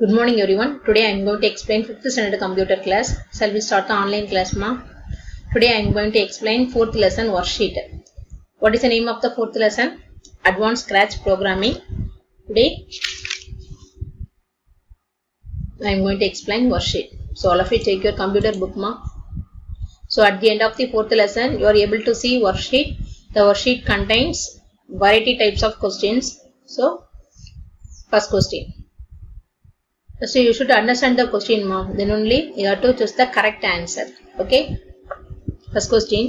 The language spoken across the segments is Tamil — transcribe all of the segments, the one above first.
Good morning everyone. Today I am going to explain 5th standard computer class. Shall we start the online class ma? Today I am going to explain 4th lesson worksheet. What is the name of the 4th lesson? Advanced Scratch Programming. Today I am going to explain worksheet. So all of you take your computer book ma. So at the end of the 4th lesson you are able to see worksheet. The worksheet contains variety types of questions. So first question. So you should understand the question mom. Then only you have to choose the correct answer. Okay. First question.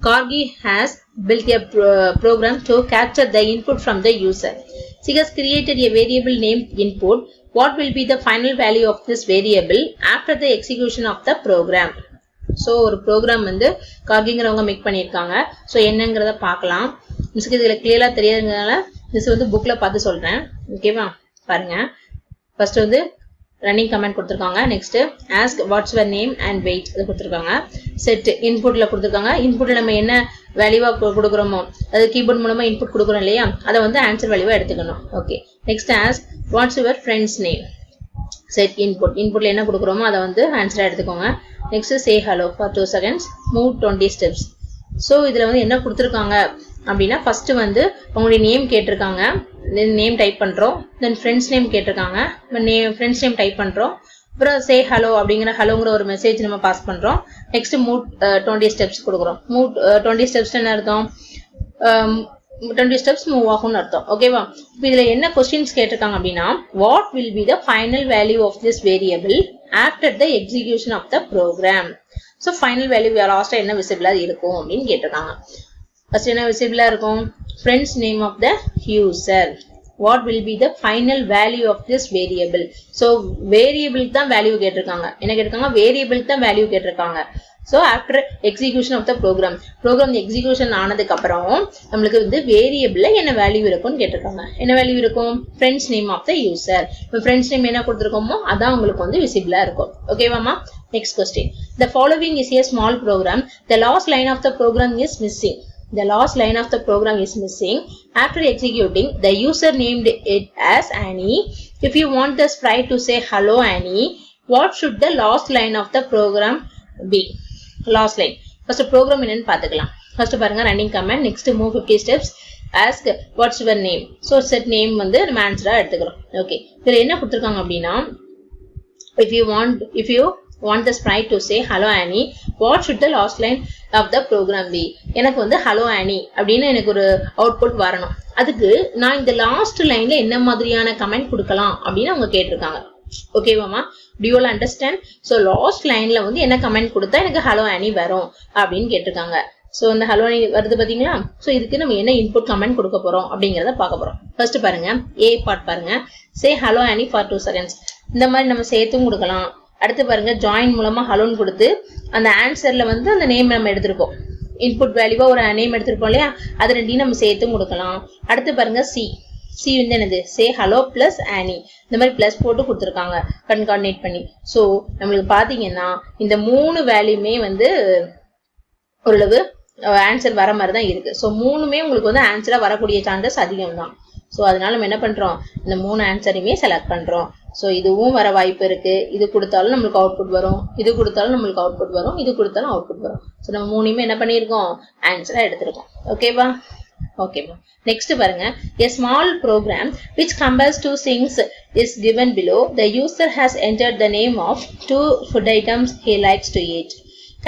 Corgi has built a program to capture the input from the user. She has created a variable named input. What will be the final value of this variable after the execution of the program? So ஒரு program வந்து கார்கிங்கிறவங்க மேக் பண்ணியிருக்காங்க. ஸோ என்னங்கிறத பார்க்கலாம். மிஸ்க்கு இதில் கிளியராக தெரியாததுனால மிஸ் வந்து புக்கில் பார்த்து சொல்கிறேன். ஓகேவா பாருங்க. ஃபர்ஸ்ட் வந்து ரன்னிங் கமெண்ட் கொடுத்துருக்காங்க. Next ask what's your name and wait அது கொடுத்துருக்காங்க. செட் இன்புட்ல கொடுத்துருக்காங்க. இன்புட்ல நம்ம என்ன வேல்யூவா கொடுக்குறோமோ அது கீபோர்ட் மூலமா இன்புட் கொடுக்குறோம் இல்லையா, அதை வந்து ஆன்சர் வேல்யூவா எடுத்துக்கணும். Okay. Next ask what's your friends name. Set இன்புட்ல என்ன கொடுக்குறோமோ அதை வந்து ஆன்சரா எடுத்துக்கோங்க. Next say hello for 2 seconds, move 20 steps. So இதுல வந்து என்ன கொடுத்துருக்காங்க அப்படின்னா ஃபர்ஸ்ட் வந்து உங்களுடைய நேம் கேட்டிருக்காங்க. நேம் டைப் பண்றோம். தென் ஃப்ரெண்ட்ஸ் நேம் கேட்டிருக்காங்க. ஃப்ரெண்ட்ஸ் நேம் டைப் பண்றோம். அப்புறம் சே ஹலோ அப்படிங்கிற ஹலோங்கிற ஒரு மெசேஜ் நம்ம பாஸ் பண்றோம். நெக்ஸ்ட் மூவ் 20 steps கொடுக்குறோம். மூவ் 20 steps என்ன அர்த்தம்? 20 steps மூவ் ஆகும்னு அர்த்தம். ஓகேவா? இப்போ இதுல என்ன கொஸ்டின்ஸ் கேட்டிருக்காங்க அப்படின்னா what will be the final value of this variable after the execution of the program. So final value லாஸ்டா என்ன விசிபிளா இருக்கும் அப்படின்னு கேட்டிருக்காங்க. ஃபர்ஸ்ட் என்ன விசிபிளா இருக்கும்? Friends name of the user. What will be the final value of this variable. So வேரியபிளுக்கு தான் வேல்யூ கேட்டிருக்காங்க. என்ன கேட்டிருக்காங்க? வேரியபிளுக்கு தான் வேல்யூ கேட்டிருக்காங்க. So after execution of the program execution ஆனதுக்கு அப்புறம் நம்மளுக்கு வந்து வேரியபிள்ல என்ன வேல்யூ இருக்கும்னு கேட்டிருக்காங்க. என்ன வேல்யூ இருக்கும்? Friends name of the user. இப்போ ஃப்ரெண்ட்ஸ் நேம் என்ன கொடுத்துருக்கோமோ அதான் உங்களுக்கு வந்து விசிபிளா இருக்கும். ஓகேவாமா? Next question. The following is a small program. The last line of the program is missing. The last line of the program is missing. After executing, the user named it as Annie. If you want the sprite to say hello Annie, what should the last line of the program be? Last line. First program என்னன்னு பார்த்துக்கலாம். First பாருங்க running command. Next move 50 steps. Ask what's your name. So set name வந்து நம்ம ஆன்சரா எடுத்துக்கிறோம். Okay. இதுல என்ன கொடுத்திருக்காங்க அப்படின்னா if you want the sprite to say hello Annie, what should the last line of the program be? எனக்கு வந்து hello Annie அப்படின்னு எனக்கு ஒரு அவுட்புட் வரணும். அதுக்கு நான் இந்த லாஸ்ட் லைன்ல என்ன மாதிரியான கமெண்ட் கொடுக்கலாம் அப்படின்னு அவங்க கேட்டிருக்காங்க. ஓகேவாமா? do you all understand? so last லைன்ல வந்து என்ன கமெண்ட் கொடுத்தா எனக்கு hello Annie வரும் அப்படின்னு கேட்டிருக்காங்க. சோ இந்த hello Annie வருது பாத்தீங்களா? சோ இதுக்கு நம்ம என்ன இன்புட் கமெண்ட் கொடுக்க போறோம் அப்படிங்கறத பார்க்க போறோம். ஃபர்ஸ்ட் பாருங்க A பார்ட் பாருங்க. say hello Annie for 2 seconds. இந்த மாதிரி நம்ம சேர்த்தும் கொடுக்கலாம். அடுத்து பாருங்க ஜாயின் மூலமா ஹலோன்னு கொடுத்து அந்த ஆன்சர்ல வந்து அந்த நேம் நம்ம எடுத்திருக்கோம். இன்புட் வேல்யூவா ஒரு நேம் எடுத்திருக்கோம் இல்லையா, அது ரெண்டையும் நம்ம சேர்த்தும் கொடுக்கலாம். அடுத்து பாருங்க சி வந்து என்னது? சே ஹலோ பிளஸ் ஆனி. இந்த மாதிரி பிளஸ் போட்டு கொடுத்துருக்காங்க கன்கார்டினேட் பண்ணி. ஸோ நம்மளுக்கு பாத்தீங்கன்னா இந்த 3 வேல்யூமே வந்து ஓரளவு ஆன்சர் வர மாதிரி தான் இருக்கு. ஸோ 3மே உங்களுக்கு வந்து ஆன்சரா வரக்கூடிய சான்சஸ் அதிகம் தான். ஸோ அதனால நம்ம என்ன பண்றோம்? இந்த 3 ஆன்சரையுமே செலக்ட் பண்றோம். ஸோ இதுவும் வர வாய்ப்பு இருக்கு. இது கொடுத்தாலும் நம்மளுக்கு அவுட்புட் வரும், இது கொடுத்தாலும் நம்மளுக்கு அவுட்புட் வரும், இது கொடுத்தாலும் அவுட்புட் வரும். ஸோ நம்ம 3மே என்ன பண்ணியிருக்கோம்? ஆன்சரா எடுத்திருக்கோம். ஓகேவா? ஓகேவா? நெக்ஸ்ட் பாருங்க. a small program which compares 2 things is given below. The user has entered the name of 2 food items he likes to eat.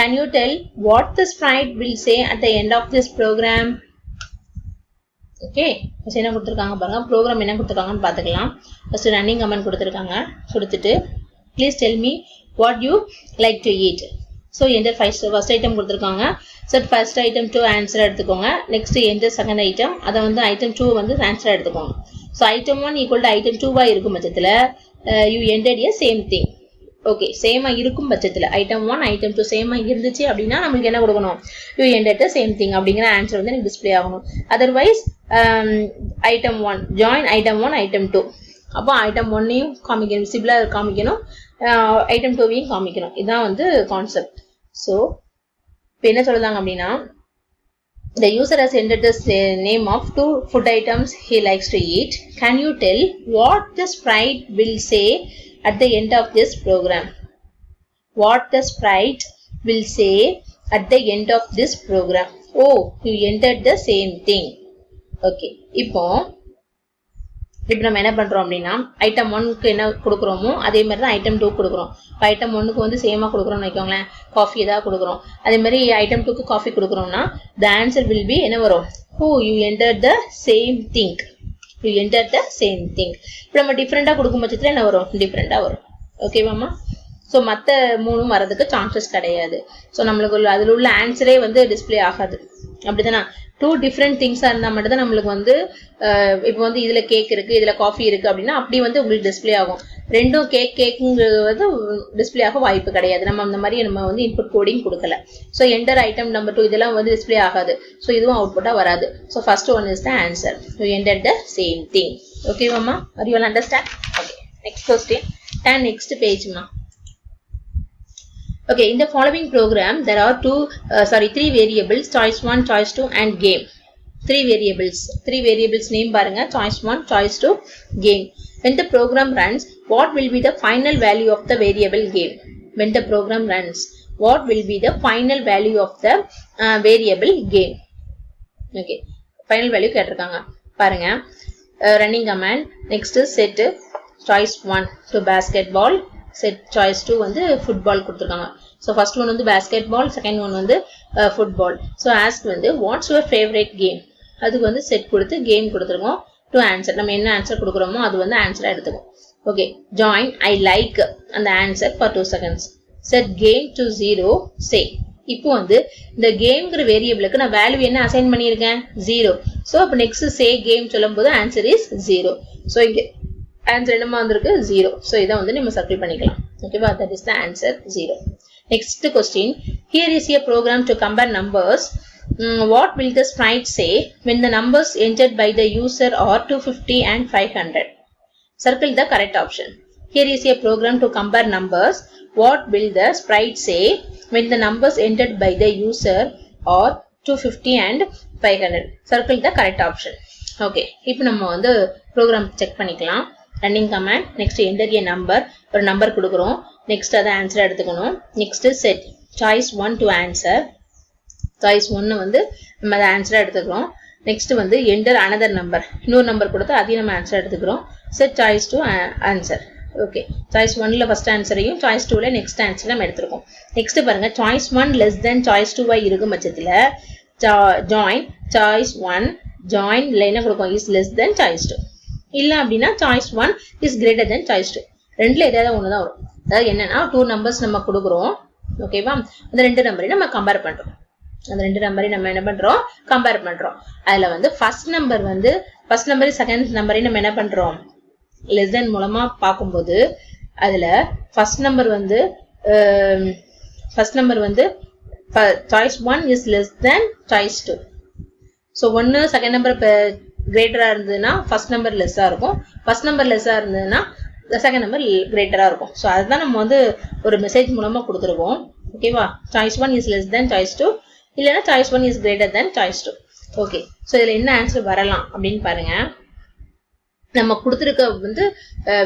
Can you tell what the sprite will say at the end of this program? Okay. First என்ன கொடுத்துருக்காங்க பாருங்க. ப்ரோக்ராம் என்ன கொடுத்துருக்காங்கன்னு பார்த்துக்கலாம். ஃபர்ஸ்ட் ரன்னிங் கமெண்ட் கொடுத்துருக்காங்க. கொடுத்துட்டு please tell me what you like to eat. So enter first item கொடுத்துருக்காங்க. செட் ஃபர்ஸ்ட் ஐட்டம் 2 ஆன்சர் எடுத்துக்கோங்க. நெக்ஸ்ட் என்டர் செகண்ட் ஐட்டம், அதை வந்து ஐட்டம் 2 வந்து ஆன்சர் எடுத்துக்கோங்க. So item 1 equal to item 2வா இருக்கும் பட்சத்தில் you enter a same thing. Okay. சேமா இருக்கும் பட்சத்தில் ஐட்டம் 1 ஐட்டம் 2 சேமா இருந்துச்சு அப்படின்னா நம்மளுக்கு என்ன கொடுக்கணும்? யூ என்டர் சேம் திங் அப்படிங்கிற ஆன்சர் வந்து எனக்கு டிஸ்பிளே ஆகணும். Otherwise item 1 join item 1 item 2. அப்போ ஐட்டம் 1ஐயும் காமிக்கணும், விசிபிளா காமிக்கணும், ஐட்டம் 2வையும் காமிக்கணும். இதுதான் வந்து கான்செப்ட். ஸோ இப்போ என்ன சொல்லுதாங்க அப்படின்னா The user has entered the name of 2 food items he likes to eat. Can you tell what the sprite will say at the end of this program. What the sprite will say at the end of this program. Oh, you entered the same thing. Okay. இப்போ நம்ம என்ன பண்றோம் அப்படின்னா ஐட்டம் 1க்கு என்ன கொடுக்குறோமோ அதே மாதிரி தான் ஐட்டம் 2 கொடுக்குறோம். இப்போ ஐட்டம் 1க்கு வந்து சேமா கொடுக்குறோம்னு வைக்கோங்களேன், காஃபி ஏதாவது கொடுக்குறோம். அதே மாதிரி ஐட்டம் 2க்கு coffee கொடுக்குறோம்னா the answer will be என்ன வரும்? Oh, you entered the same thing. You entered the same thing. இப்போ நம்ம டிஃபரெண்டா கொடுக்கும் பட்சத்தில் என்ன வரும்? டிஃபரெண்டா வரும். ஓகேவாமா? ஸோ மற்ற 3 வரதுக்கு சான்சஸ் கிடையாது. ஸோ நம்மளுக்கு அதில் உள்ள ஆன்சரே வந்து டிஸ்பிளே ஆகாது. அப்படிதானா? 2 டிஃப்ரெண்ட் திங்ஸாக இருந்தால் மட்டும் தான் நம்மளுக்கு வந்து இப்போ வந்து இதில் கேக் இருக்குது, இதில் காஃபி இருக்குது அப்படின்னா அப்படி வந்து உங்களுக்கு டிஸ்பிளே ஆகும். ரெண்டும் கேக்குங்கிறது வந்து டிஸ்பிளே ஆக வாய்ப்பு கிடையாது. நம்ம அந்த மாதிரி நம்ம வந்து இன்புட் கோடிங் கொடுக்கல. ஸோ என்டர் ஐட்டம் நம்பர் 2 இதெல்லாம் வந்து டிஸ்பிளே ஆகாது. ஸோ இதுவும் அவுட்புட்டாக வராது. So first one is the answer. You enter the same thing. ஓகேவாம்மா? Are you will understand? Okay, next question. Then next பேஜ்மா. Okay, in the following program, there are 3 variables, choice 1, choice 2 and game. 3 variables name பாருங்க, choice 1, choice 2, game. When the program runs, what will be the final value of the variable game? When the program runs, what will be the final value of the variable game? Okay, final value கேட்டிருக்காங்க பாருங்க. Running command, next set choice 1 to basketball, set choice 2 வந்து football கொடுத்திருக்காங்க. So first one வந்து basketball, second one வந்து football. So ask வந்து what's your favorite game? அதுக்கு வந்து set கொடுத்து game கொடுத்துருக்கோம். to answer, நம்ம என்ன ஆன்சர் கொடுக்குறோமோ அது வந்து ஆன்சரா எடுத்துக்கும். ஓகே, join I like அந்த answer for 2 seconds. set game to 0, say. இப்போ வந்து இந்த கேம்ங்கிற வேரியபிளுக்கு நான் வேல்யூ என்ன அசைன் பண்ணியிருக்கேன்? 0. ஸோ அப்போ நெக்ஸ்ட் சே கேம் சொல்லும் போது ஆன்சர் இஸ் 0. ஸோ இங்கே ஆன்சர் என்னமா வந்திருக்கு? 0. ஸோ இதை வந்து நம்ம சர்க்கிள் பண்ணிக்கலாம். ஓகேவா? That is the answer 0. Next question. Here is a program to compare numbers. What will the sprite say when the numbers entered by the user are 250 and 500? Circle the correct option. Here is a program to compare numbers. What will the sprite say when the numbers entered by the user are 250 and 500? Circle the correct option. Okay, இப்போ நம்ம வந்து ப்ரோக்ராம் செக் பண்ணிக்கலாம். Running command, next enter a number, ஒரு நம்பர் கொடுக்குறோம். நெக்ஸ்ட் அதை ஆன்சர் எடுத்துக்கணும். Next set choice 1 to answer. Choice 1 வந்து நம்ம அதை ஆன்சராக எடுத்துக்கிறோம். நெக்ஸ்ட் வந்து என்டர் அனதர் நம்பர், இன்னொரு நம்பர் கொடுத்து அதையும் நம்ம ஆன்சர் எடுத்துக்கிறோம். Set choice 2 answer. Okay, choice 1ல ஃபர்ஸ்ட் ஆன்சரையும் சாய்ஸ் 2ல நெக்ஸ்ட் ஆன்சர் நம்ம எடுத்துருக்கோம். நெக்ஸ்ட் பாருங்க, சாய்ஸ் 1 லெஸ் தென் சாய்ஸ் 2 இருக்கும் பட்சத்தில் ஜாயின் சாய்ஸ் 1 ஜாயின்ல என்ன கொடுக்கும்? Is less than choice 2. இல்லை அப்படின்னா choice 1 is greater than choice 2. ரெண்டுல ஏதாவது ஒன்று தான் வரும். அதாவது என்னன்னா 2 நம்பர்ஸ் நம்ம கொடுக்குறோம். ஓகேவா? அந்த 2 நம்பரையும் நம்ம கம்பேர் பண்றோம். அந்த 2 நம்பரையும் நம்ம என்ன பண்றோம்? கம்பேர் பண்றோம். அதுல வந்து ஃபர்ஸ்ட் நம்பர் செகண்ட் நம்பரையும் நம்ம என்ன பண்றோம்? லெஸ் தென் மூலமா பார்க்கும்போது அதுல ஃபர்ஸ்ட் நம்பர் வந்து choice 1 is less than choice 2. So 1 second number கிரேட்டரா இருந்ததுன்னா ஃபர்ஸ்ட் நம்பர் லெஸ்ஸா இருக்கும். ஃபர்ஸ்ட் நம்பர் லெஸ்ஸா இருந்ததுன்னா செகண்ட் நம்பர் கிரேட்டரா இருக்கும். ஸோ அதுதான் நம்ம வந்து ஒரு மெசேஜ் மூலமா கொடுத்துருக்கோம். ஓகேவா? Choice 1 is less than choice 2, இல்லைன்னா choice 1 is greater than choice 2. Okay, so இதுல என்ன ஆன்சர் வரலாம் அப்படின்னு பாருங்க. நம்ம கொடுத்துருக்க வந்து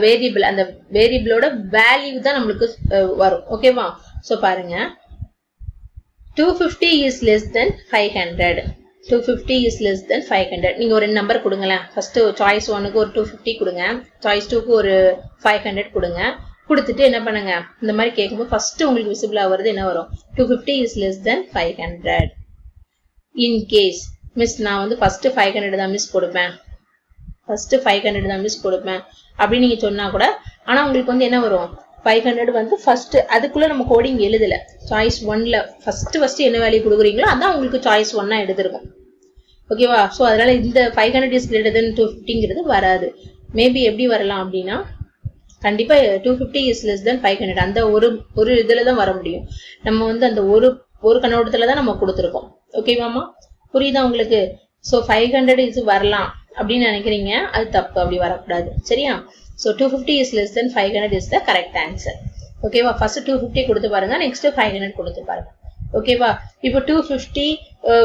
வேரியபிள், அந்த வேரியபிளோட வேல்யூ தான் நம்மளுக்கு வரும். ஓகேவா? ஸோ பாருங்க, 250 is less then 500. 250 is less than 500. நீங்க ஒரு நம்பர் கொடுங்களேன். ஃபர்ஸ்ட் சாய்ஸ் 1க்கு ஒரு 250 கொடுங்க, சாய்ஸ் 2க்கு ஒரு 500 கொடுங்க. கொடுத்துட்டு என்ன பண்ணுங்க, இந்த மாதிரி கேட்கும்போது ஃபர்ஸ்ட் உங்களுக்கு விசிபிள் ஆகுறது என்ன வரும்? 250 is less than 500. In case miss நான் வந்து ஃபர்ஸ்ட் 500 தான் மிஸ் கொடுப்பேன், ஃபர்ஸ்ட் 500 தான் மிஸ் கொடுப்பேன் அப்படின்னு நீங்க சொன்னா கூட, ஆனா உங்களுக்கு வந்து என்ன வரும்? 500 வந்து ஃபர்ஸ்ட், அதுக்குள்ள நம்ம கோடிங் எழுதல. சாய்ஸ் 1ல ஃபர்ஸ்ட் என்ன வேல்யூ கொடுக்குறீங்களோ அதான் உங்களுக்கு சாய்ஸ் 1 எடுத்திருக்கும். ஓகேவா? ஸோ அதனால இந்த 500 இஸ் கிரேட்டர் தென் 250ங்கிறது வராது. மேபி எப்படி வரலாம் அப்படின்னா, கண்டிப்பா 250 இஸ் லெஸ் தென் 500 அந்த ஒரு இதுல தான் வர முடியும். நம்ம வந்து அந்த ஒரு கண்ணோட்டத்துல தான் நம்ம கொடுத்துருக்கோம். ஓகேவாமா? புரியுதா உங்களுக்கு? ஸோ 500 இது வரலாம் அப்படின்னு நினைக்கிறீங்க, அது தப்பு, அப்படி வரக்கூடாது. சரியா? So 250 is less than 500 is the correct answer. ஓகேவா? ஃபர்ஸ்ட் 250 கொடுத்து பாருங்க, நெக்ஸ்ட் 500 கொடுத்து பாருங்க. ஓகேவா? இப்போ 250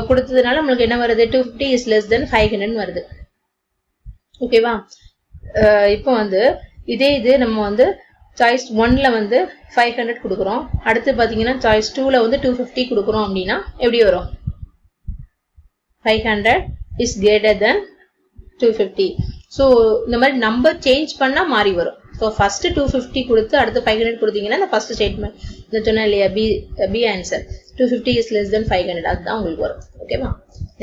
கொடுத்ததுனால நம்மளுக்கு என்ன வருது? 250 is less than 500 வருது. ஓகேவா? இப்போ வந்து இதே இது நம்ம வந்து சாய்ஸ் 1ல வந்து 500 கொடுக்குறோம். அடுத்து பார்த்தீங்கன்னா சாய்ஸ் 2ல வந்து 250 கொடுக்குறோம் அப்படின்னா எப்படி வரும்? 500 is greater than 250. ஸோ இந்த மாதிரி நம்பர் சேஞ்ச் பண்ணால் மாறி வரும். ஸோ ஃபர்ஸ்ட் 250 கொடுத்து அடுத்து 500 கொடுத்தீங்கன்னா இந்த ஃபர்ஸ்ட் ஸ்டேட்மெண்ட் இந்த சொன்ன இல்லையா B answer 250 is less than 500 அதுதான் உங்களுக்கு வரும். ஓகேவா?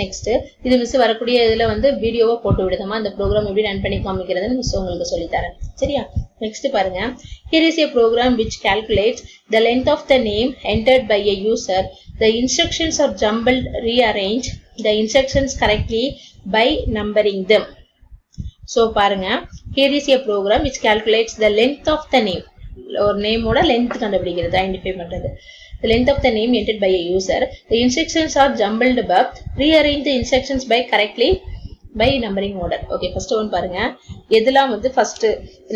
நெக்ஸ்ட் இது மிஸ் வரக்கூடிய இதில் வந்து வீடியோவை போட்டு விடுதமா இந்த ப்ரோக்ராம் எப்படி ரன் பண்ணி காமிக்கிறதுன்னு மிஸ் உங்களுக்கு சொல்லித்தரேன். சரியா? நெக்ஸ்ட் பாருங்க. Here is a program which calculates the length of the name entered by a user. The instructions are jumbled, rearrange the instructions correctly by numbering them. So பாருங்க, here is a program which calculates the length of the name. ஒரு நேமோட லென்த் கண்டுபிடிக்கிறது, ஐடென்டிஃபை பண்றது. The length of the name entered by a user. The instructions are jumbled up. Rearrange the instructions by correctly by numbering order. Okay, first one பாருங்க. எதெல்லாம் வந்து ஃபர்ஸ்ட்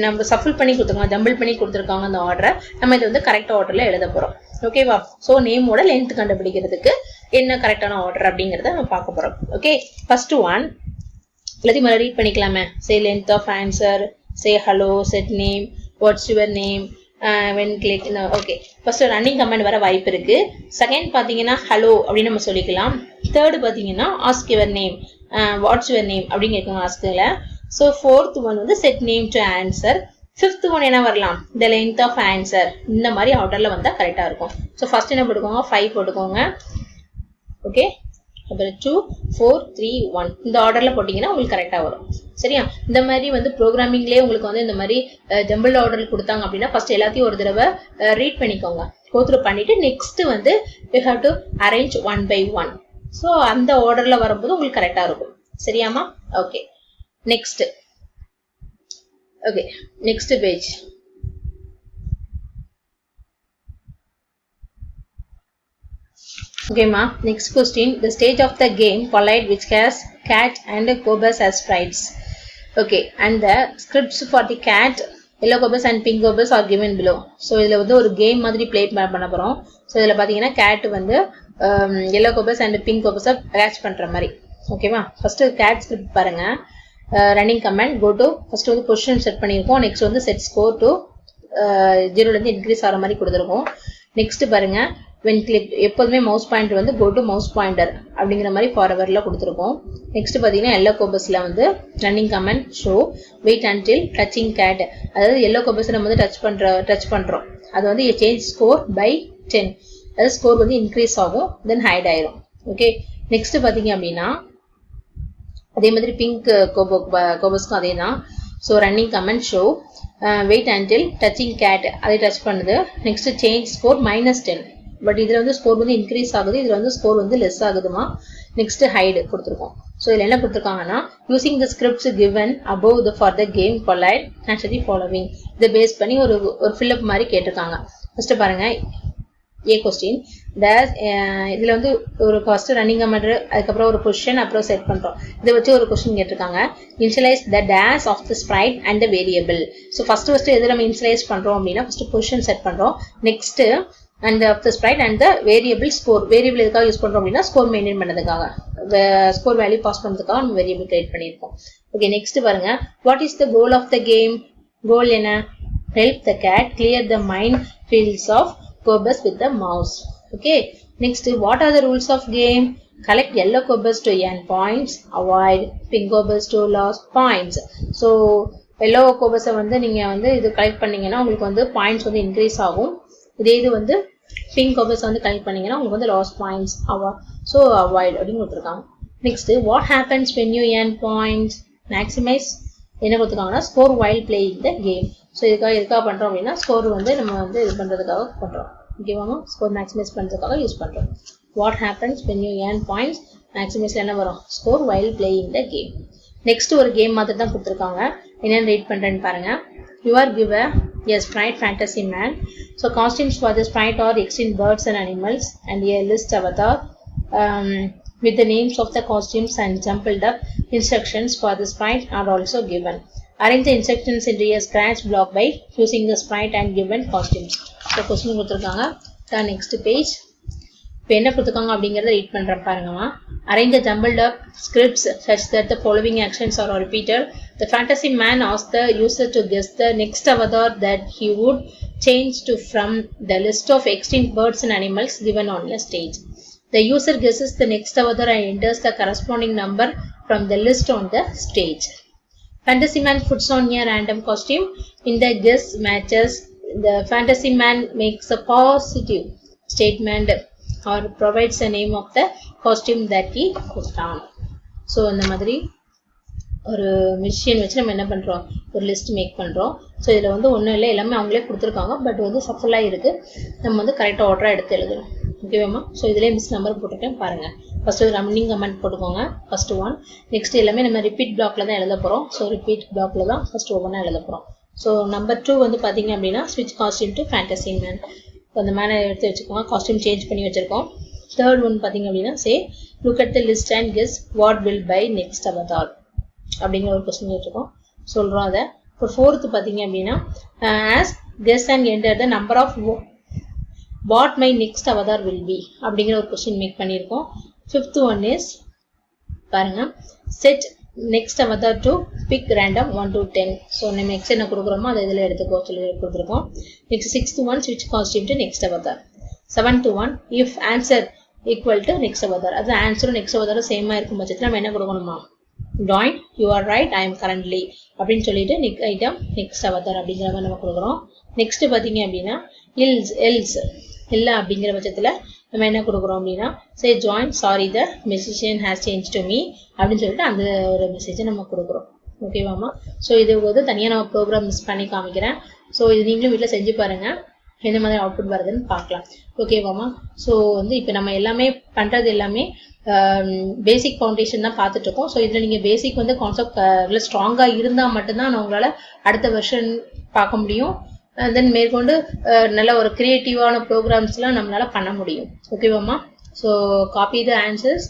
நம்ம சஃபிள் பண்ணி கொடுத்துருக்காங்க, ஜம்பிள் பண்ணி கொடுத்துருக்காங்க அந்த ஆர்டரை நம்ம இதை வந்து கரெக்ட் ஆர்டர்ல எழுத போறோம். ஓகேவா? ஸோ நேமோட லென்த் கண்டுபிடிக்கிறதுக்கு என்ன கரெக்டான ஆர்டர் அப்படிங்கிறத நம்ம பார்க்க போறோம். ஓகே, ஃபர்ஸ்ட் ஒன் எல்லாத்தையும் மேலே ரீட் பண்ணிக்கலாமே. Say length of answer, say hello, set name, what's your name, when click. Okay, first running comment வர வாய்ப்பு இருக்கு. செகண்ட் பார்த்தீங்கன்னா ஹலோ அப்படின்னு நம்ம சொல்லிக்கலாம். தேர்டு பார்த்தீங்கன்னா ask your name, what's your name அப்படின்னு கேட்கணும் ஆஸ்கில். ஸோ ஃபோர்த் ஒன் வந்து set name to answer. Fifth one என்ன வரலாம்? The length of answer. இந்த மாதிரி ஆர்டரில் வந்தால் கரெக்டாக இருக்கும். ஸோ ஃபர்ஸ்ட் என்ன போட்டுக்கோங்க? 5 போட்டுக்கோங்க. ஓகே, அப்புறம் 2 4 3 1 இந்த ஆர்டரில் போட்டிங்கன்னா உங்களுக்கு கரெக்டாக வரும். சரியா? இந்த மாதிரி வந்து ப்ரோக்ராமிங்லேயே உங்களுக்கு வந்து இந்த மாதிரி ஜம்பிள் ஆர்டர் கொடுத்தாங்க அப்படின்னா ஃபர்ஸ்ட் எல்லாத்தையும் ஒரு தடவை ரீட் பண்ணிக்கோங்க, கோத்ரூ பண்ணிட்டு நெக்ஸ்ட் வந்து you have to arrange 1 by 1. So அந்த ஆர்டரில் வரும்போது உங்களுக்கு கரெக்டாக இருக்கும். சரியாமா? Okay, next. Okay, next page. Okay ma, next question. The stage of the game Collide which has cat and Cobus as sprites. Okay, and the scripts for the cat, yellow Cobus and pink Cobus are given below. So இதில் வந்து ஒரு கேம் மாதிரி பிளே பண்ண போகிறோம். ஸோ இதில் பார்த்தீங்கன்னா கேட் வந்து yellow Cobus and pink Cobus-ஐ கேட்ச் பண்ணுற மாதிரி. ஓகேவா? ஃபர்ஸ்ட்டு கேட் ஸ்கிரிப்ட் பாருங்க. Running comment go to first வந்து பொசிஷன் செட் பண்ணியிருக்கோம். நெக்ஸ்ட் வந்து செட் ஸ்கோர் டு 0லேருந்து இன்க்ரீஸ் ஆகிற மாதிரி கொடுத்துருக்கோம். நெக்ஸ்ட் பாருங்க, when click எப்போதுமே மவுஸ் பாயிண்டர் வந்து go to mouse pointer அப்படிங்கிற மாதிரி ஃபார்வர்டில் கொடுத்துருக்கோம். நெக்ஸ்ட் பார்த்தீங்கன்னா எல்லோ கோபஸில் வந்து running comment show wait until touching cat. அதாவது எல்லோ கோபஸை நம்ம வந்து டச் பண்ணுறோம். அது வந்து சேஞ்ச் ஸ்கோர் பை 10. அதாவது ஸ்கோர் வந்து இன்க்ரீஸ் ஆகும், தென் ஹைட் ஆயிரும். ஓகே, நெக்ஸ்ட் பார்த்தீங்க அப்படின்னா அதே மாதிரி பிங்க் கோபஸ்க்கும் அதே தான். So running comment show wait until touching cat அதை டச் பண்ணுது. Next change score -10. பட் இதில் வந்து ஸ்கோர் வந்து இன்க்ரீஸ் ஆகுது, இதில் வந்து ஸ்கோர் வந்து லெஸ் ஆகுதுமா. நெக்ஸ்ட் ஹைடு கொடுத்துருக்கோம். ஸோ இதில் என்ன கொடுத்துருக்காங்கன்னா using the scripts given above the for the game collide answer the following. இதை பேஸ் பண்ணி ஒரு ஃபில்அப் மாதிரி கேட்டிருக்காங்க. ஃபர்ஸ்ட் பாருங்க, ஏ கொஸ்டின் இதில் வந்து ஒரு ஃபர்ஸ்ட் ரன்னிங் கமெண்ட், அதுக்கப்புறம் ஒரு பொசிஷன், அப்புறம் செட் பண்ணுறோம். இதை வச்சு ஒரு கொஸ்டின் கேட்டிருக்காங்க. Initialize the dash of the sprite and the variable. So first எது நம்ம இன்ஷியலைஸ் பண்ணுறோம் அப்படின்னா ஃபர்ஸ்ட் பொசிஷன் செட் பண்ணுறோம். Next and of the sprite and the variable score. Variable எதுக்காக யூஸ் பண்றோம் அப்படின்னா ஸ்கோர் மெயின்டைன் பண்ணதுக்காக, ஸ்கோர் வேல்யூ பாஸ் பண்ணதுக்காக நம்ம வேரியபிள் கிரியேட் பண்ணியிருக்கோம். ஓகே, நெக்ஸ்ட் பாருங்க, what is the goal of the game? Goal என்ன? Help the cat clear the mind fields of gobos with the mouse. Okay, next what are the rules of game? Collect yellow cobus to earn points, avoid pink cobus to lose points. So yellow cobus-ஐ வந்து நீங்க வந்து இது கலெக்ட் பண்ணீங்கன்னா உங்களுக்கு வந்து பாயிண்ட்ஸ் வந்து இன்க்ரீஸ் ஆகும். இதே இது வந்து பிங்க் கோபஸ் வந்து கலெக்ட் பண்ணீங்கன்னா உங்களுக்கு வந்து லாஸ் பாயிண்ட்ஸ் ஸோ அவாய்ட் அப்படின்னு கொடுத்துருக்காங்க. Next what happens when you earn points? Maximise என்ன கொடுத்துருக்காங்கன்னா score while playing the game. So எதுக்காக பண்ணுறோம் அப்படின்னா ஸ்கோர் வந்து நம்ம வந்து இது பண்ணுறதுக்காக பண்ணுறோம். ஓகேவாங்க, ஸ்கோர் மேக்ஸிமைஸ் பண்ணுறதுக்காக யூஸ் பண்ணுறோம். What happens when you earn points? மேக்ஸிமைஸில் என்ன வரும்? Score while playing the game. Next ஒரு கேம் மாதிரி தான் கொடுத்துருக்காங்க. என்னென்னு ரீட் பண்ணுறேன்னு பாருங்க. You are given a sprite fantasy man. So costumes for the sprite are extinct birds and animals, and a list avatar with the names of the costumes and jumbled up instructions for the sprite are also given. Arrange the instructions into a scratch block by using the sprite and given costumes. So question கொடுத்திருக்காங்க. The next page. இப்போ என்ன கொடுத்துருக்காங்க அப்படிங்கிறத ரீட் பண்ணுறேன் பாருங்கம்மா. Arrange the jumbled up scripts such that the following actions are repeated. The fantasy man asked the user to guess the next avatar that he would change to from the list of extinct birds and animals given on a stage. The user guesses the next avatar and enters the corresponding number from the list on the stage. Fantasy man puts on a random costume. In the guess matches, the fantasy man makes a positive statement or provides the name of the costume that he put on. So இந்த மாதிரி ஒரு மிஷின் வச்சு நம்ம என்ன பண்ணுறோம், ஒரு லிஸ்ட் மேக் பண்ணுறோம். ஸோ இதில் வந்து ஒன்றும் இல்லை, எல்லாமே அவங்களே கொடுத்துருக்காங்க. பட் வந்து சஃபலாக இருக்குது. நம்ம வந்து கரெக்டாக ஆர்டராக எடுத்து எழுதுறோம். ஓகேவாம்மா. ஸோ இதிலே மிஸ் நம்பர் போட்டுருக்கேன் பாருங்கள். ஃபஸ்ட்டு ரன்னிங் கமெண்ட் போட்டுக்கோங்க, ஃபஸ்ட்டு ஒன். நெக்ஸ்ட் எல்லாமே நம்ம ரிப்பீட் பிளாக்ல தான் எழுத போகிறோம். ஸோ ரிப்பீட் பிளாக்ல தான் ஃபஸ்ட்டு ஒவ்வொன்றா எழுத போகிறோம். ஸோ நம்பர் 2 வந்து பார்த்தீங்க அப்படின்னா ஸ்விட்ச் காஸ்டியூம் டு ஃபேண்டசி மேன். அந்த மேனை எடுத்து வச்சுக்கோங்க, காஸ்டியூம் சேஞ்ச் பண்ணி வச்சுருக்கோம். தேர்ட் ஒன் பார்த்தீங்க அப்படின்னா say look at the list and guess what will by next avatar அப்படிங்கிற ஒரு கொஸ்டின் வச்சுருக்கோம், சொல்கிறோம் அதை. இப்போ ஃபோர்த்து பார்த்தீங்க அப்படின்னா ask guess and enter the number of what my next avatar will be அப்படிங்கிற ஒரு கொஸ்டின் மேக் பண்ணியிருக்கோம். ஃபிஃப்த் ஒன் இஸ் பாருங்க, set next avatar to pick random 1 to 10. So நம்ம நெக்ஸ்ட் என்ன கொடுக்குறோமோ அதை இதில் எடுத்துக்கோ சொல்லி கொடுத்துருக்கோம். நெக்ஸ்ட் 6th ஒன் ஸ்விட்ச் costume to next avatar. 7th one if answer equal to next avatar. அது ஆன்சரும் நெக்ஸ்ட் அவதாரும் சேமாக இருக்கும் பட்சத்தில் நம்ம என்ன கொடுக்கணுமா, join you are right I am currently அப்படின்னு சொல்லிட்டு ஐட்டம் நெக்ஸ்ட் அவதார் அப்படிங்கிற மாதிரி நம்ம கொடுக்குறோம். நெக்ஸ்ட் பார்த்தீங்க அப்படின்னா எல்ஸ் இல்லை அப்படிங்கிற பட்சத்தில் நம்ம என்ன கொடுக்குறோம் அப்படின்னா say join sorry the messenger has change to me அப்படின்னு சொல்லிட்டு அந்த ஒரு மெசேஜை நம்ம கொடுக்குறோம். ஓகேவாம்மா. ஸோ இது வந்து தனியாக நம்ம ப்ரோக்ராம் மிஸ் பண்ணி காமிக்கிறேன். ஸோ இது நீங்களும் வீட்டில் செஞ்சு பாருங்கள், எந்த மாதிரி அவுட்புட் வருதுன்னு பார்க்கலாம். ஓகேவாம்மா. ஸோ வந்து இப்போ நம்ம எல்லாமே பண்ணுறது எல்லாமே பேசிக் ஃபவுண்டேஷன் தான் பார்த்துட்டு இருக்கோம். ஸோ இதில் நீங்கள் பேசிக் வந்து கான்செப்ட் இல்லை ஸ்ட்ராங்காக இருந்தால் மட்டும்தான் உங்களால் அடுத்த வெர்ஷன் பார்க்க முடியும். தென் மேற்கொண்டு நல்ல ஒரு கிரியேட்டிவான ப்ரோக்ராம்ஸ்லாம் நம்மளால் பண்ண முடியும். ஓகேவாம்மா. So copy the answers,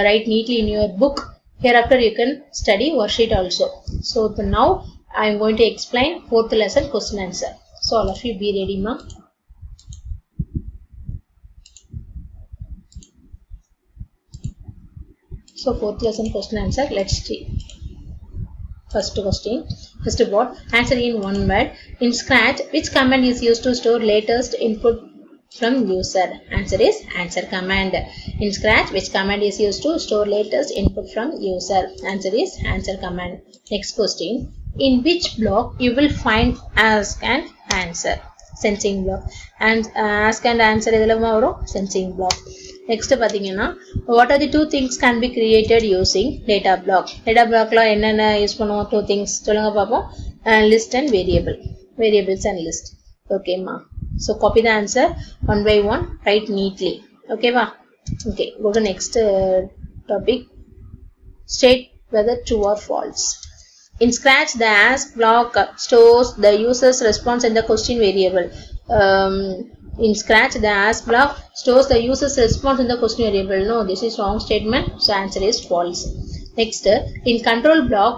write neatly in your book. Hereafter you can study worksheet also. So now I am going to explain 4th lesson question answer. So all of you be ready, ma. So 4th lesson question answer. Let's see. First question. First part. Answer in one word. In Scratch, which command is used to store latest input from user? Answer is answer command. In Scratch, which command is used to store latest input from user? Answer is answer command. Next question. In which block you will find ask and answer? Sensing block. And ask and answer idhula varum sensing block. Next pathina, what are the two things can be created using data block? Data block la enna use பண்ணுவோம்? Two things சொல்லுங்க பாப்போம். List and variable. Variables and list. Okay ma. So copy the answer one by one, write neatly. Okay va? Okay, go to next topic. State whether true or false. In Scratch, the ask block stores the user's response in the question variable. In Scratch, the ask block stores the user's response in the question variable. No, this is wrong statement. So answer is false. Next, in control block,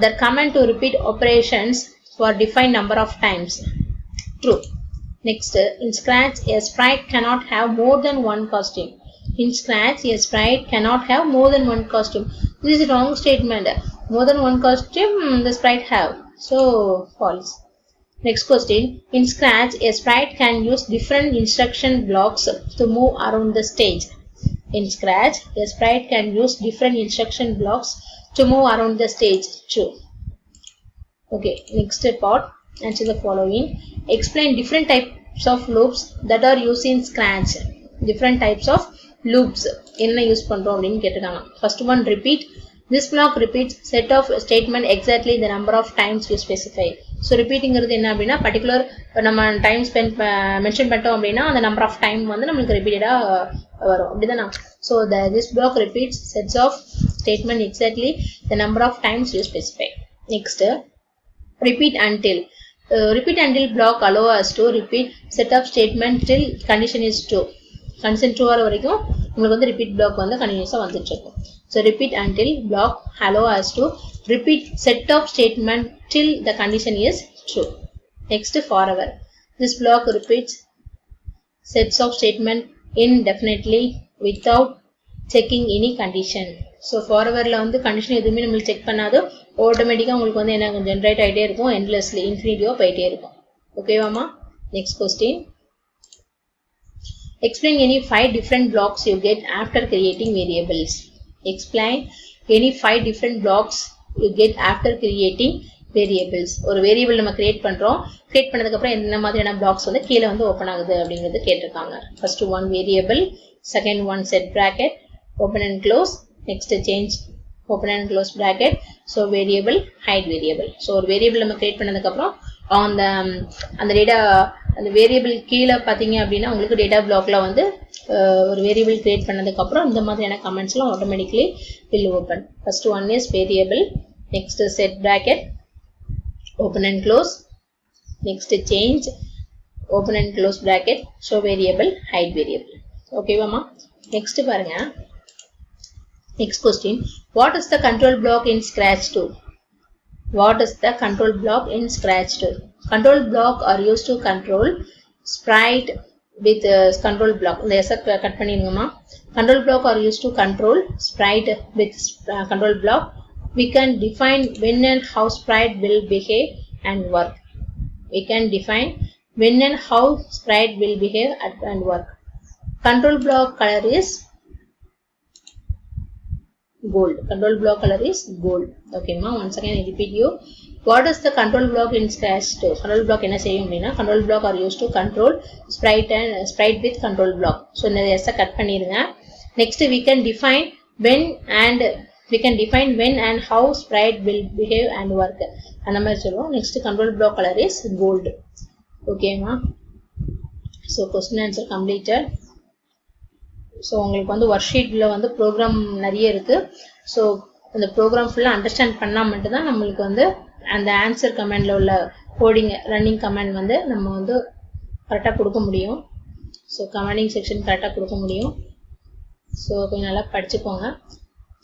the command to repeat operations for defined number of times. True. Next, in Scratch, a sprite cannot have more than one costume. In Scratch, a sprite cannot have more than one costume. This is wrong statement. More than one costume the sprite have. So false. Next question. In Scratch, a sprite can use different instruction blocks to move around the stage. In Scratch, a sprite can use different instruction blocks to move around the stage. True. Okay, next part. Answer the following. Explain different types of loops that are used in Scratch. Different types of loops. என்ன யூஸ் பண்றோம் அப்படின்னு கேட்டிருக்காங்க. First one, repeat. This block repeats set of statement exactly the number of times you specify. So repeatingங்கிறது என்ன அப்படின்னா பர்டிகுலர் நம்ம டைம் ஸ்பெண்ட் மென்ஷன் பண்ணிட்டோம் அப்படின்னா அந்த நம்பர் ஆஃப் டைம் வந்து நம்மளுக்கு ரிப்பீட்டடாக வரும் அப்படிதானா. So this block repeats sets of statement exactly the number of times you specify. Next, repeat until. Repeat until block allow us to repeat set of statement till condition is true. Condition true ஆகிற வரைக்கும் உங்களுக்கு வந்து repeat block வந்து கண்டினியூஸாக வந்துட்டு இருக்கும். So repeat until block allow us to repeat set of statement till the condition is true. Next, forever. This block repeats sets of statement indefinitely without checking any condition. So ஃபார்வர்டில் வந்து கண்டிஷன் எதுவுமே நம்மளுக்கு செக் பண்ணாது, ஆட்டோமேட்டிக்காக உங்களுக்கு வந்து என்ன ஜென்ரேட் ஆகிட்டே இருக்கும், எண்ட்லெஸ்லி இன்ஃபினிட்டிவாக போயிட்டே இருக்கும். ஓகேவாமா? Next question. Explain any 5 different blocks you get after creating variables. Explain any 5 different blocks you get after creating variables. ஒரு வேரியபிள் நம்ம கிரியேட் பண்றோம், கிரியேட் பண்ணதுக்கு அப்புறம் என்ன மாதிரியான பிளாக்ஸ் வந்து கீழே வந்து ஓபன் ஆகுது அப்படிங்கிறது கேட்டிருக்காங்க. First one variable, second one set bracket, open and close, next change open and close bracket, so variable, hide variable. So ஒரு வேரியபிள் நம்ம கிரியேட் பண்ணதுக்கு அப்புறம் அந்த டேட்டா அந்த வேரியபிள் கீழே பார்த்தீங்க அப்படின்னா உங்களுக்கு டேட்டா பிளாக்ல வந்து ஒரு வேரியபிள் கிரியேட் பண்ணதுக்கு அப்புறம் இந்த மாதிரியான கமெண்ட்ஸ்லாம் automatically will open. First one is variable, next set bracket, open and close, next change open and close bracket, show variable, hide variable. ஓகேவாமா? நெக்ஸ்ட் பாருங்க. Next question. What is the control block in scratch 2? What is the control block in Scratch 2? Control block are used to control sprite with control block. இந்த S கட் பண்ணிருங்கம்மா. Control block are used to control sprite with control block. We can define when and how sprite will behave and work. We can define when and how sprite will behave and work. Control block color is gold. Control block color is gold. Okay ma, once again I repeat you. What is the control block in Scratch 2? Control block என்ன செய்யும் அப்படின்னா, control block are used to control sprite with control block. So இந்த S கட் பண்ணிருங்க. Next we can define when and how sprite will behave and work. அந்த மாதிரி சொல்லுவோம். Next control block color is gold. Okay ma. So question answer completed. So உங்களுக்கு வந்து ஒர்க் ஷீட்டில் வந்து ப்ரோக்ராம் நிறைய இருக்குது. ஸோ அந்த ப்ரோக்ராம் ஃபுல்லாக அண்டர்ஸ்டாண்ட் பண்ணால் மட்டும்தான் நம்மளுக்கு வந்து அந்த ஆன்சர் கமெண்டில் உள்ள கோடிங் ரன்னிங் கமெண்ட் வந்து நம்ம வந்து கரெக்டாக கொடுக்க முடியும். ஸோ கமெண்டிங் செக்ஷன் கரெக்டாக கொடுக்க முடியும். ஸோ கொஞ்சம் நல்லா படிச்சுக்கோங்க.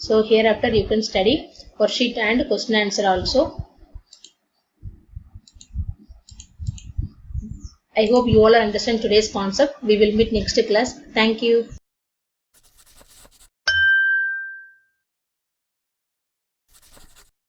So here after you can study work sheet and question answer also. I hope you all understand today's concept. We will meet next class. Thank you.